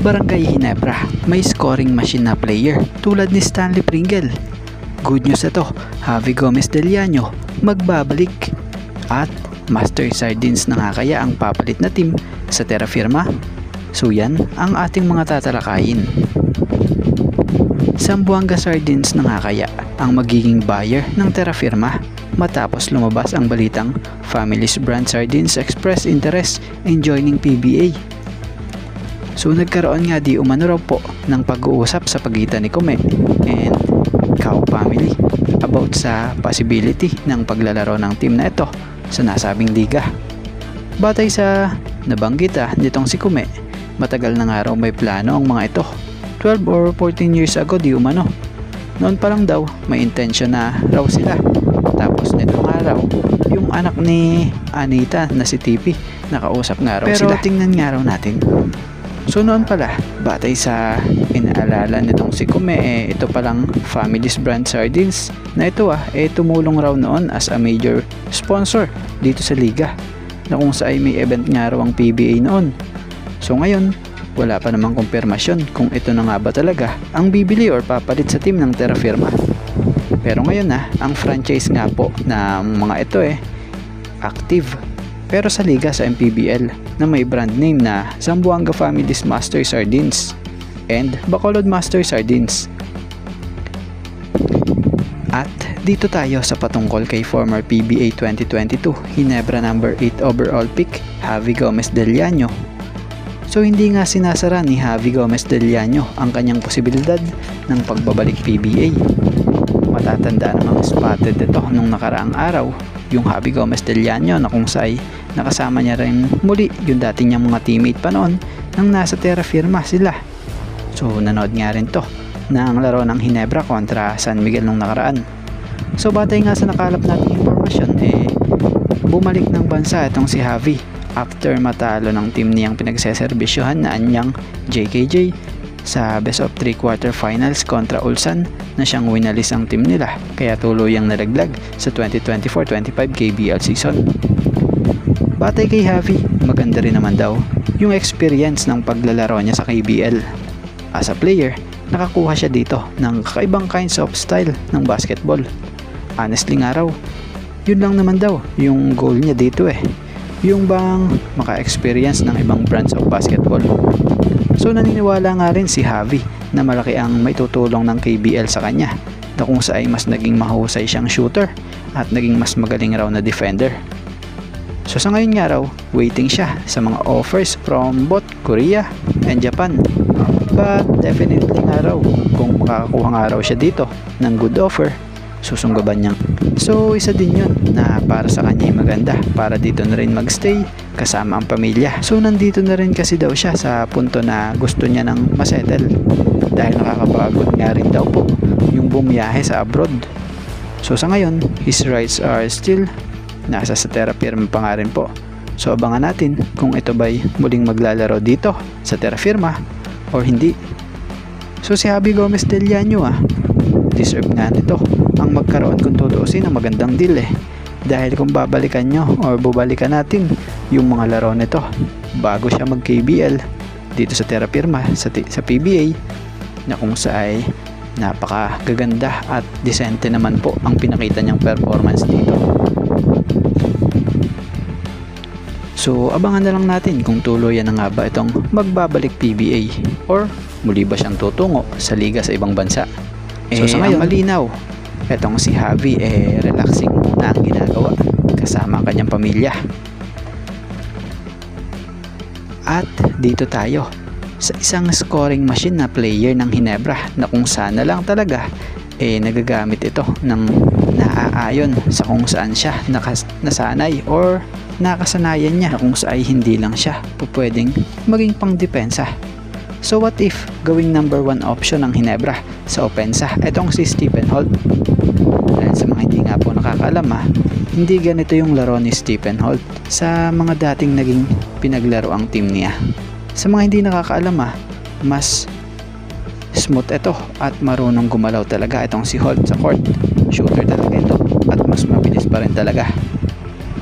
Barangay Ginebra, may scoring machine na player tulad ni Stanley Pringle. Good news ito, Javi Gomez Del Llano magbabalik. At Master Sardines na nga kaya ang papalit na team sa Terra Firma? So yan ang ating mga tatalakayin. Zamboanga Sardines na nga kaya ang magiging buyer ng Terra Firma matapos lumabas ang balitang Family's Brand Sardines express interest in joining PBA. So nagkaroon nga di umano raw po ng pag-uusap sa pagitan ni Kume and Cow family about sa possibility ng paglalaro ng team na ito sa nasabing liga. Batay sa nabanggit nitong si Kume, matagal na nga raw may plano ang mga ito. 12 or 14 years ago di umano. Noon pa lang daw may intention na raw sila. Tapos nitong araw, yung anak ni Anita na si Tipi, nakausap nga raw sila. Pero tingnan nga raw natin. So noon pala, batay sa inaalala nitong si Kume, ito palang Family's Brand Sardines na ito tumulong raw noon as a major sponsor dito sa liga, na kung saan may event nga raw ang PBA noon. So ngayon, wala pa namang kumpirmasyon kung ito na nga ba talaga ang bibili or papalit sa team ng Terra Firma. Pero ngayon ang franchise nga po na mga ito active pero sa liga sa MPBL na may brand name na Zamboanga Family's Master Sardines and Bacolod Master Sardines. At dito tayo sa patungkol kay former PBA 2022 Ginebra number 8 overall pick Javi Gomez Del Llano. So hindi nga sinasara ni Javi Gomez Del Llano ang kanyang posibilidad ng pagbabalik PBA. Matatanda namang spotted ito nung nakaraang araw yung Javi Gomez Del Llano na kung saan nakasama niya rin muli yung dati niyang mga teammate pa noon nang nasa Terra Firma sila. So nanood nga rin to ng laro ng Ginebra kontra San Miguel nung nakaraan. So batay nga sa nakalap nating impormasyon, bumalik ng bansa itong si Javi after matalo ng team niyang pinagseservisyohan na anyang JKJ sa best of 3 quarterfinals kontra Ulsan na siyang winalis ang team nila, kaya tuluyang nalaglag sa 2024-25 KBL season. Batay kay Javi, maganda rin naman daw yung experience ng paglalaro niya sa KBL. As a player, nakakuha siya dito ng kakaibang kinds of style ng basketball. Honestly nga raw, yun lang naman daw yung goal niya dito yung bang maka-experience ng ibang brands of basketball. So naniniwala nga rin si Javi na malaki ang may tutulong ng KBL sa kanya, na kung saan mas naging mahusay siyang shooter at naging mas magaling raw na defender. So sa ngayon nga raw, waiting siya sa mga offers from both Korea and Japan. But definitely nga raw, kung makakakuha nga raw siya dito ng good offer, susunggaban niya. So isa din yun na para sa kanya maganda, para dito na rin magstay kasama ang pamilya. So nandito na rin kasi daw siya sa punto na gusto niya nang masettle, dahil nakakapagod nga rin daw po yung bumiyahe sa abroad. So sa ngayon, his rights are still nasa sa Terra Firma pa nga rin po. So abangan natin kung ito ba'y muling maglalaro dito sa Terra Firma or hindi. So si Javi Gomez Del Llano deserve nga nito ang magkaroon kung tutuusin ng magandang deal dahil kung babalikan nyo or bubalikan natin yung mga laro nito bago siya mag KBL dito sa Terra Firma sa PBA, na kung saan napakagaganda at decente naman po ang pinakita niyang performance dito. So abangan na lang natin kung tuluyan na nga ba itong magbabalik PBA or muli ba siyang tutungo sa liga sa ibang bansa. So sa ngayon, malinaw, etong si Javi relaxing muna ang ginagawa kasama ang kanyang pamilya. At dito tayo sa isang scoring machine na player ng Ginebra na kung saan na lang talaga nagagamit ito ng naaayon sa kung saan siya nasanay or nakasanayan niya, na kung saan hindi lang siya pwedeng maging pang depensa. So what if gawing number 1 option ng Ginebra sa opensa etong si Stephen Holt? Dahil sa mga hindi nga po nakakaalam hindi ganito yung laro ni Stephen Holt sa mga dating naging pinaglaro ang team niya. Sa mga hindi nakakaalam mas smooth ito at marunong gumalaw talaga itong si Holt sa court. Shooter talaga ito at mas mabilis pa rin talaga.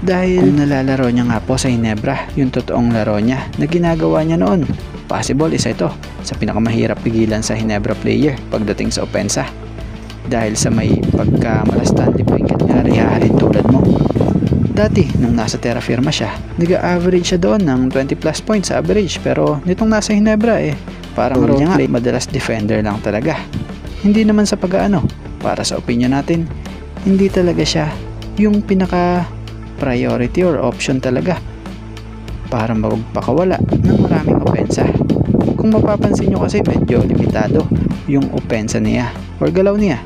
Dahil nalalaro niya nga po sa Ginebra yung totoong laro niya na ginagawa niya noon Possible isa ito sa pinakamahirap pigilan sa Ginebra player pagdating sa opensa. Dahil sa may pagkamalastan di point guard nga rihahalin tulad mo. Dati, nung nasa Terra Firma siya, nag-average siya doon ng 20 plus points sa average. Pero nitong nasa Ginebra parang role niya nga, madalas defender lang talaga. Hindi naman sa pag-aano, para sa opinion natin, hindi talaga siya yung pinaka priority or option talaga para magpakawala ng maraming opensa. Kung mapapansin nyo kasi medyo limitado yung opensa niya or galaw niya.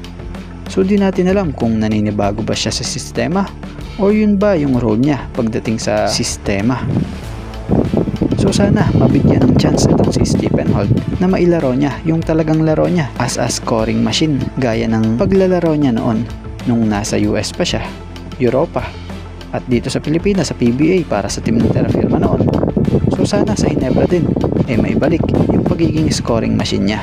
So di natin alam kung naninibago ba siya sa sistema or yun ba yung role niya pagdating sa sistema. So sana mabigyan ng chance itong si Stephen Holt na mailaro niya yung talagang laro niya as a scoring machine gaya ng paglalaro niya noon nung nasa US pa siya, Europa, at dito sa Pilipinas sa PBA para sa team ng Terra Firma noon. So sana sa Ginebra din maibalik yung pagiging scoring machine niya.